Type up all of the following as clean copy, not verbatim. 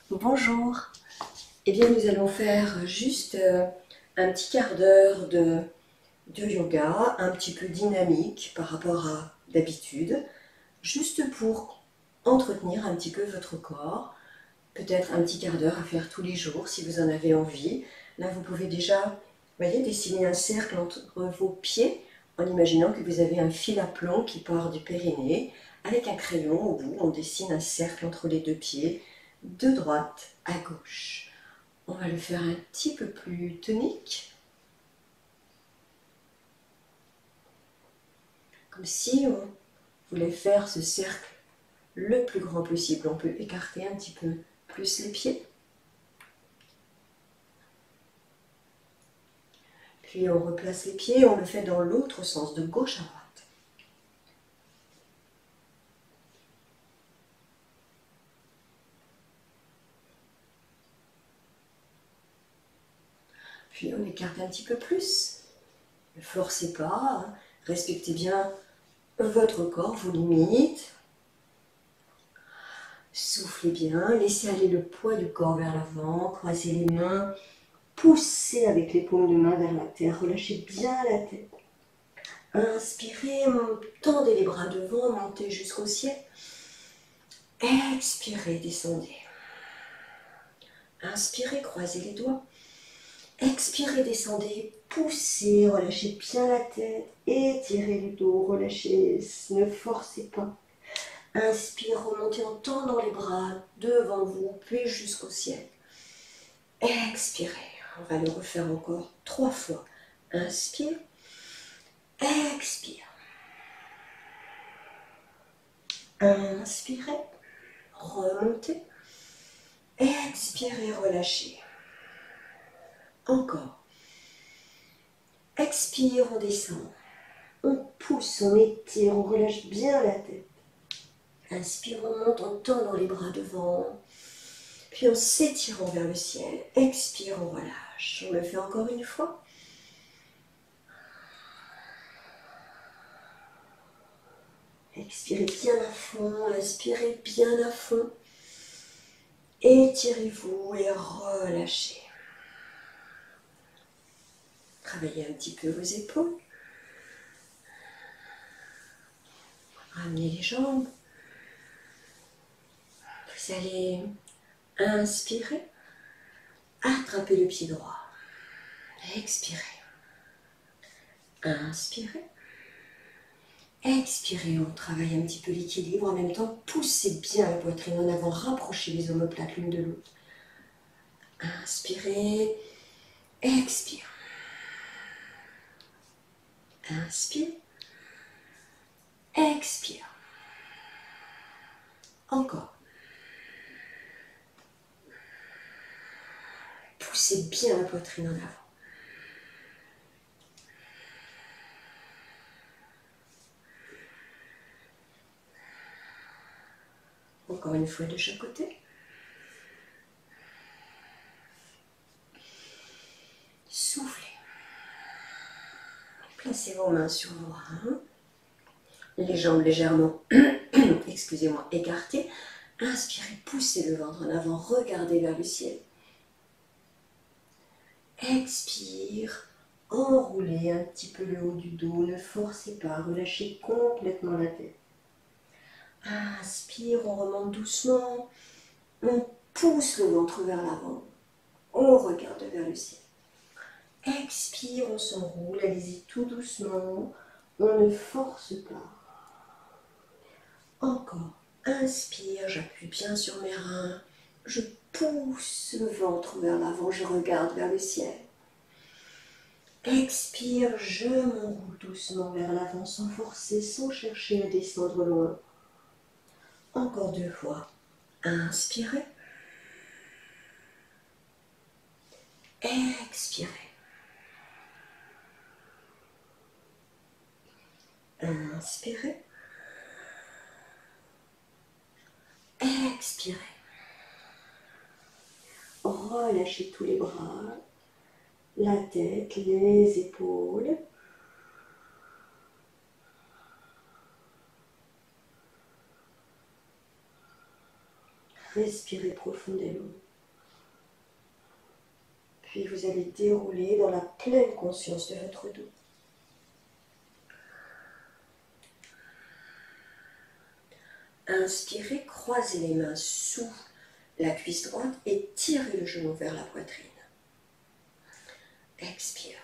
Bonjour. Eh bien, nous allons faire juste un petit quart d'heure de yoga, un petit peu dynamique par rapport à d'habitude, juste pour entretenir un petit peu votre corps. Peut-être un petit quart d'heure à faire tous les jours si vous en avez envie. Là, vous pouvez déjà, voyez, dessiner un cercle entre vos pieds en imaginant que vous avez un fil à plomb qui part du périnée. Avec un crayon au bout, on dessine un cercle entre les deux pieds, de droite à gauche. On va le faire un petit peu plus tonique, comme si on voulait faire ce cercle le plus grand possible. On peut écarter un petit peu plus les pieds. Puis on replace les pieds, on le fait dans l'autre sens, de gauche à droite. Puis on écarte un petit peu plus. Ne forcez pas, hein. Respectez bien votre corps, vos limites. Soufflez bien, laissez aller le poids du corps vers l'avant, croisez les mains, poussez avec les paumes de main vers la terre, relâchez bien la tête. Inspirez, tendez les bras devant, montez jusqu'au ciel. Expirez, descendez. Inspirez, croisez les doigts. Expirez, descendez, poussez, relâchez bien la tête, étirez le dos, relâchez, ne forcez pas. Inspire, remontez en tendant les bras devant vous, puis jusqu'au ciel. Expirez, on va le refaire encore 3 fois. Inspire, expire. Inspirez, remontez. Expirez, relâchez. Encore. Expire, on descend. On pousse, on étire, on relâche bien la tête. Inspire, on monte en tendant les bras devant. Puis en s'étirant vers le ciel. Expire, on relâche. On le fait encore une fois. Expirez bien à fond, inspirez bien à fond. Étirez-vous et relâchez. Travaillez un petit peu vos épaules. Ramenez les jambes. Vous allez inspirer. Attrapez le pied droit. Expirez. Inspirez. Expirez, on travaille un petit peu l'équilibre. En même temps, poussez bien la poitrine en avant. Rapprochez les omoplates l'une de l'autre. Inspirez. Expire. Inspire. Expire. Encore. Poussez bien la poitrine en avant. Encore une fois de chaque côté. Soufflez. Placez vos mains sur vos reins. Les jambes légèrement, excusez-moi, écartées. Inspirez, poussez le ventre en avant, regardez vers le ciel. Expire, enroulez un petit peu le haut du dos, ne forcez pas, relâchez complètement la tête. Inspire, on remonte doucement, on pousse le ventre vers l'avant, on regarde vers le ciel. Expire, on s'enroule, allez-y tout doucement, on ne force pas. Encore. Inspire, j'appuie bien sur mes reins, je pousse le ventre vers l'avant, je regarde vers le ciel. Expire, je m'enroule doucement vers l'avant sans forcer, sans chercher à descendre loin. Encore 2 fois. Inspirez. Expirez. Inspirez. Expirez. Relâchez tous les bras, la tête, les épaules. Respirez profondément. Puis vous allez dérouler dans la pleine conscience de votre dos. Inspirez, croisez les mains sous la cuisse droite et tirez le genou vers la poitrine. Expire.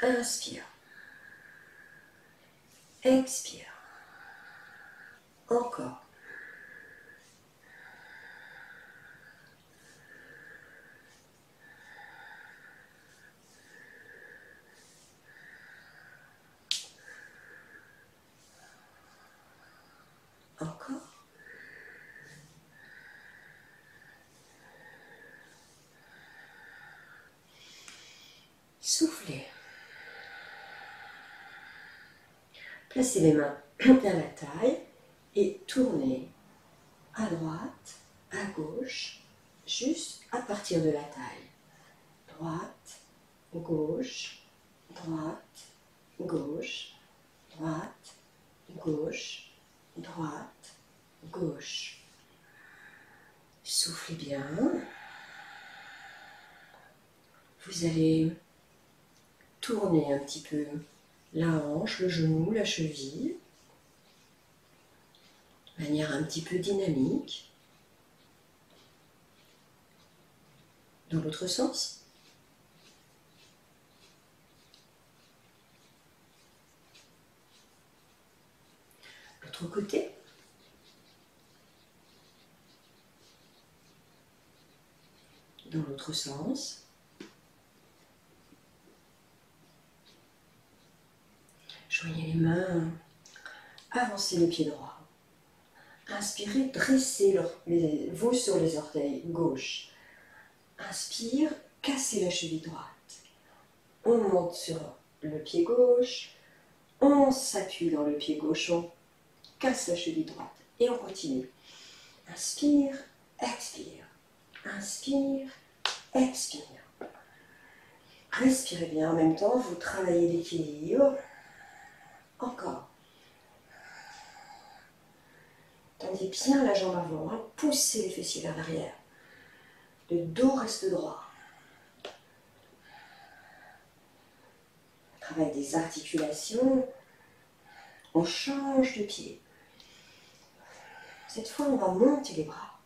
Inspire. Expire. Encore. Encore. Soufflez. Placez les mains à la taille et tournez à droite, à gauche, juste à partir de la taille. Droite, gauche, droite, gauche, droite, gauche, droite, gauche. Soufflez bien. Vous allez tourner un petit peu la hanche, le genou, la cheville, de manière un petit peu dynamique. Dans l'autre sens. L'autre côté. Dans l'autre sens. Joignez les mains, avancez le pied droit. Inspirez, dressez vous sur les orteils gauche. Inspire, cassez la cheville droite. On monte sur le pied gauche, on s'appuie dans le pied gauche, on casse la cheville droite et on continue. Inspire, expire. Inspire, expire. Respirez bien en même temps, vous travaillez l'équilibre. Encore. Tendez bien la jambe avant, hein. Poussez les fessiers vers l'arrière. Le dos reste droit. Travail des articulations. On change de pied. Cette fois, on va monter les bras.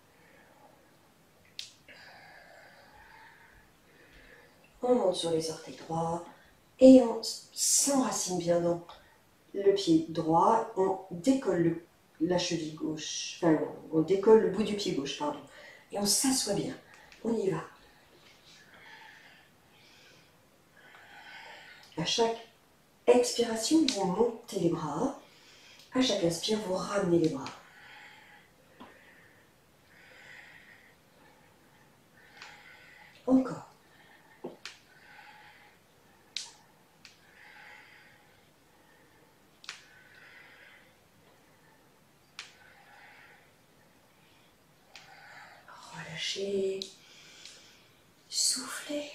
On monte sur les orteils droits et on s'enracine bien dans le pied droit. On décolle la cheville gauche, enfin, on décolle le bout du pied gauche, pardon. Et on s'assoit bien. On y va. À chaque expiration, vous montez les bras. À chaque inspire, vous ramenez les bras. Encore. Relâchez. Soufflez.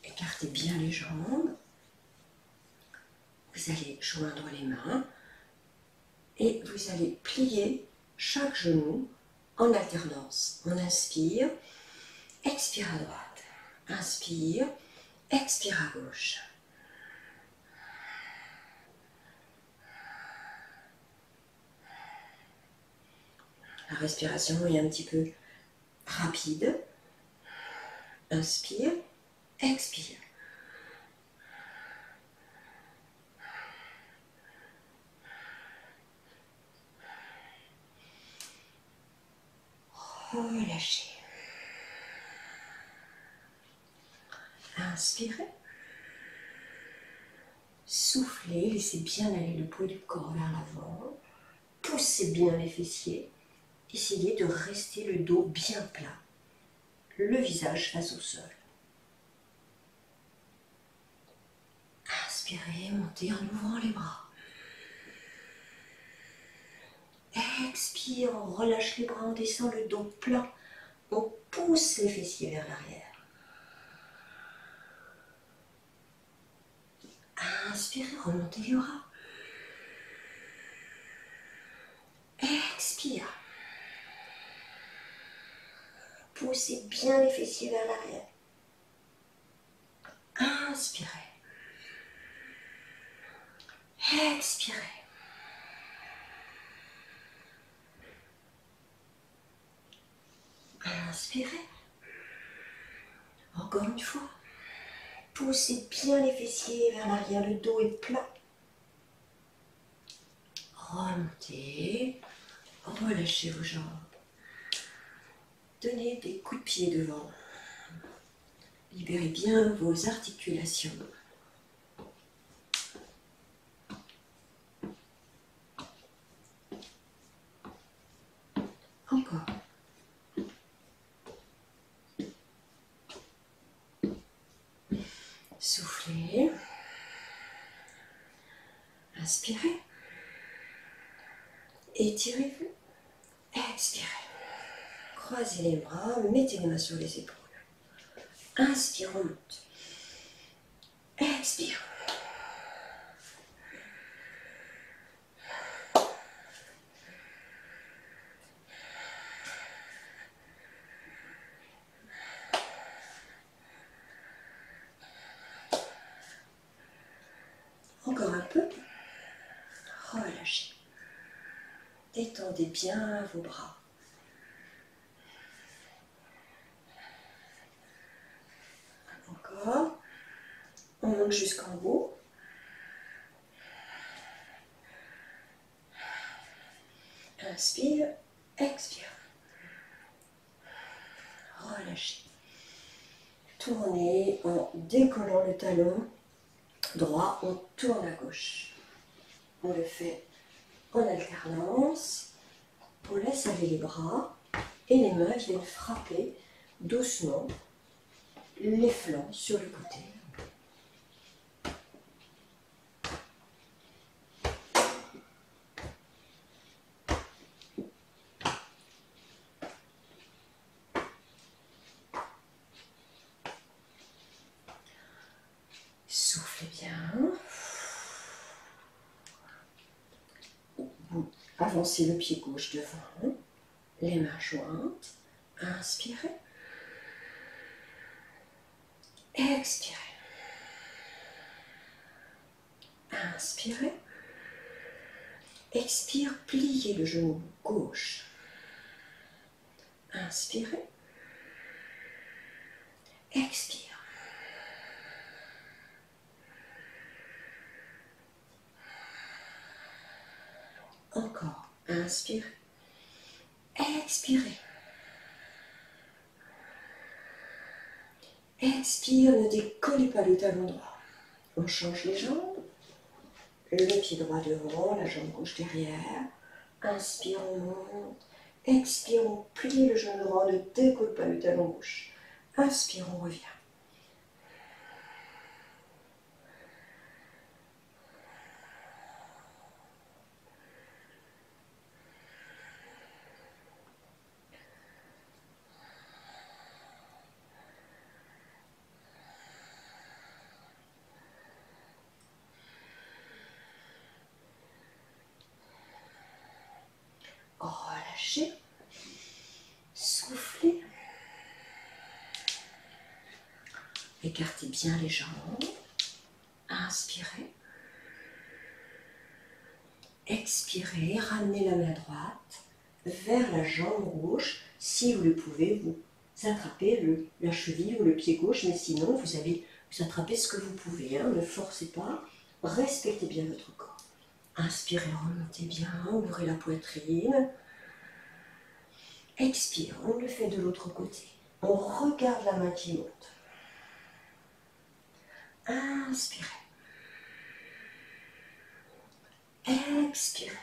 Écartez bien les jambes. Vous allez joindre les mains et vous allez plier chaque genou en alternance. On inspire, expire à droite. Inspire, expire à gauche. La respiration est un petit peu rapide. Inspire, expire. Relâchez. Inspirez. Soufflez, laissez bien aller le poids du corps vers l'avant. Poussez bien les fessiers. Essayez de rester le dos bien plat. Le visage face au sol. Inspirez, montez en ouvrant les bras. Expire, on relâche les bras, on descend le dos plat. On pousse les fessiers vers l'arrière. Inspirez, remontez les bras. Expire. Poussez bien les fessiers vers l'arrière. Inspirez. Expirez. Inspirez. Encore une fois. Poussez bien les fessiers vers l'arrière, le dos est plat. Remontez. Relâchez vos jambes. Donnez des coups de pied devant. Libérez bien vos articulations. Encore. Soufflez. Inspirez. Étirez-vous. Expirez. Croisez les bras, mettez les mains sur les épaules. Inspire, on monte. Expire. Encore un peu. Relâchez. Détendez bien vos bras. Encore. On monte jusqu'en haut. Inspire, expire. Relâchez. Tournez en décollant le talon droit, on tourne à gauche. On le fait en alternance. On laisse aller les bras et les mains viennent frapper doucement les flancs sur le côté. Soufflez bien. Vous avancez le pied gauche devant, les mains jointes. Inspirez. Expirez. Inspirez. Expire, pliez le genou gauche. Inspirez. Expire. Encore. Inspirez. Expirez. Expire, ne décollez pas le talon droit. On change les jambes. Le pied droit devant, la jambe gauche derrière. Inspire, on monte. Expire, on plie le genou droit, ne décolle pas le talon gauche. Inspire, on revient. Relâchez. Soufflez. Écartez bien les jambes. Inspirez. Expirez. Ramenez la main droite vers la jambe gauche. Si vous le pouvez, vous attrapez la cheville ou le pied gauche, mais sinon vous attrapez ce que vous pouvez. Hein. Ne forcez pas. Respectez bien votre corps. Inspirez, remontez bien, ouvrez la poitrine. Expire, on le fait de l'autre côté. On regarde la main qui monte. Inspirez. Expirez.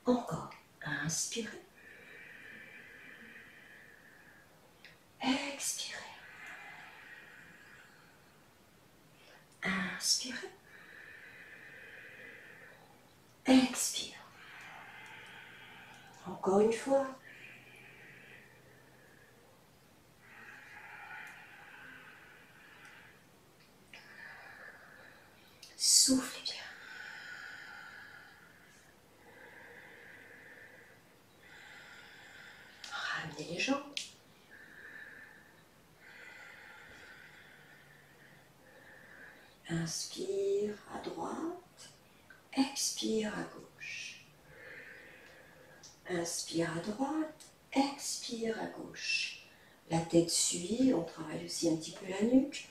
Encore. Inspirez. Expirez. Inspirez. Expire. Encore une fois. Soufflez bien. Ramenez les jambes. Inspire à droite, expire à gauche. Inspire à droite, expire à gauche. La tête suit, on travaille aussi un petit peu la nuque.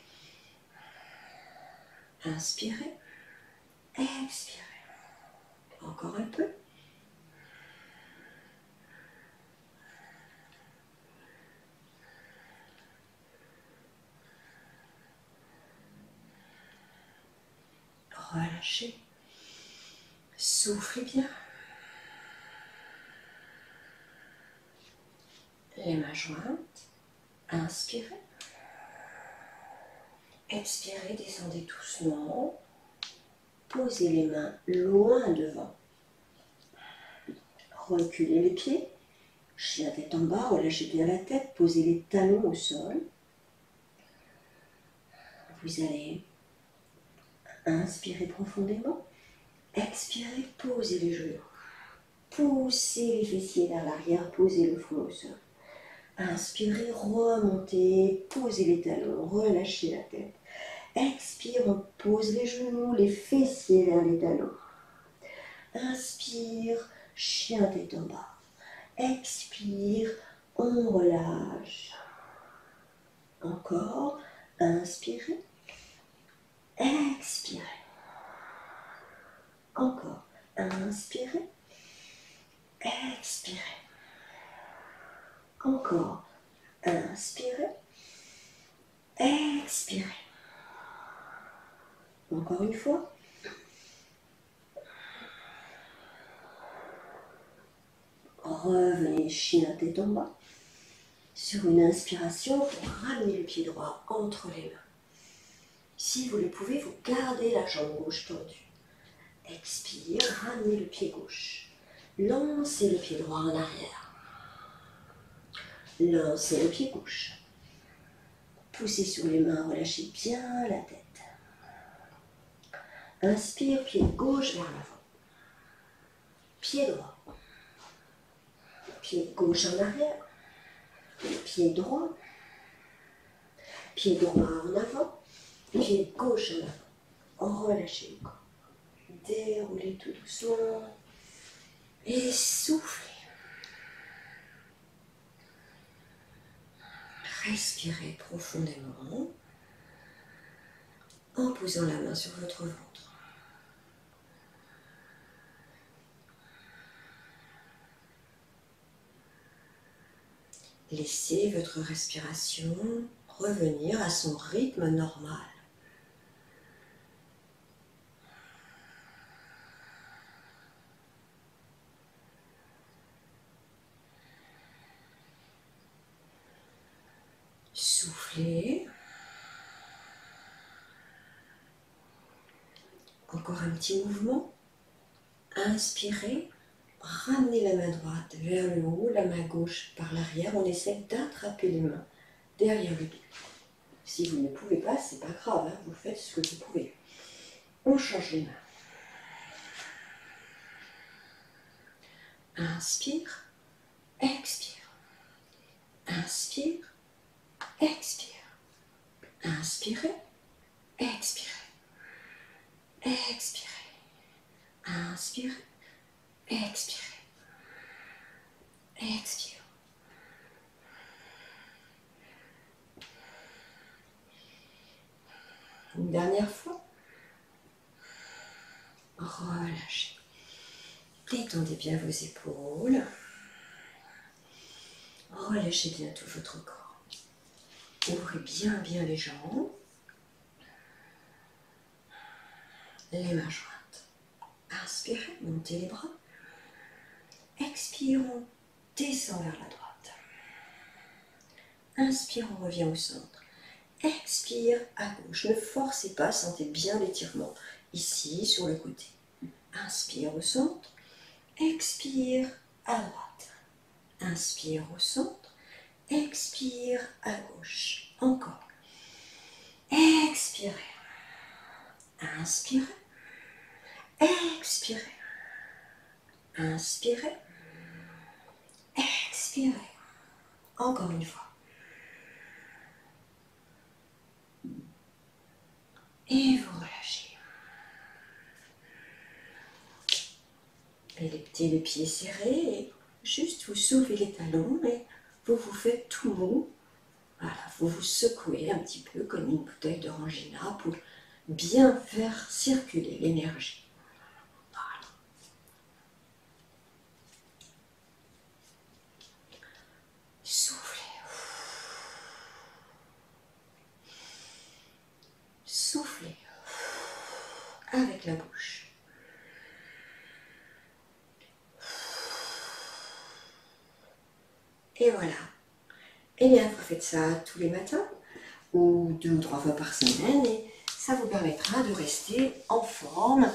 Inspirez, expirez. Encore un peu. Relâchez. Soufflez bien. Les mains jointes. Inspirez. Expirez, descendez doucement. Posez les mains loin devant. Reculez les pieds. Chien tête en bas, relâchez bien la tête. Posez les talons au sol. Vous allez inspirer profondément. Expirez, posez les genoux. Poussez les fessiers vers l'arrière, posez le front au sol. Inspirez, remontez, posez les talons, relâchez la tête. Expire, on pose les genoux, les fessiers vers les talons. Inspire, chien tête en bas. Expire, on relâche. Encore, inspirez, expirez. Encore, inspirez, expirez. Encore, inspirez, expirez. Encore une fois. Revenez chien tête en bas. Sur une inspiration, vous ramenez le pied droit entre les mains. Si vous le pouvez, vous gardez la jambe gauche tendue. Expire, ramenez le pied gauche. Lancez le pied droit en arrière. Lancez le pied gauche. Poussez sur les mains, relâchez bien la tête. Inspire, pied gauche vers l'avant. Pied droit. Pied gauche en arrière. Pied droit. Pied droit en avant. Pied gauche en avant. Relâchez le corps. Déroulez tout doucement. Et soufflez. Respirez profondément en posant la main sur votre ventre. Laissez votre respiration revenir à son rythme normal. Soufflez. Encore un petit mouvement. Inspirez. Ramenez la main droite vers le haut, la main gauche par l'arrière. On essaie d'attraper les mains derrière le dos. Si vous ne pouvez pas, c'est pas grave, hein, vous faites ce que vous pouvez. On change les mains. Inspire, expire. Inspire, expire. Inspirez, expirez. Expirez. Inspirez, expirez. Expire. Une dernière fois. Relâchez. Détendez bien vos épaules. Relâchez bien tout votre corps. Ouvrez bien les jambes. Les mains jointes. Inspirez, montez les bras. Expire, on descend vers la droite. Inspire, on revient au centre. Expire à gauche. Ne forcez pas, sentez bien l'étirement ici sur le côté. Inspire au centre. Expire à droite. Inspire au centre. Expire à gauche. Encore. Expirez. Inspirez. Expirez. Inspirez. Expirez. Encore une fois. Et vous relâchez. Et les pieds serrés. Et juste vous soulevez les talons et vous vous faites tout mou. Voilà, vous vous secouez un petit peu comme une bouteille d'orangina pour bien faire circuler l'énergie. Voilà. Soufflez. Soufflez avec la bouche. Et voilà. Et bien, vous faites ça tous les matins ou 2 ou 3 fois par semaine et ça vous permettra de rester en forme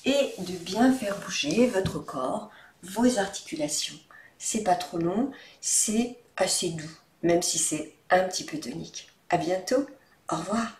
et de bien faire bouger votre corps, vos articulations. C'est pas trop long, c'est assez doux, même si c'est un petit peu tonique. À bientôt, au revoir.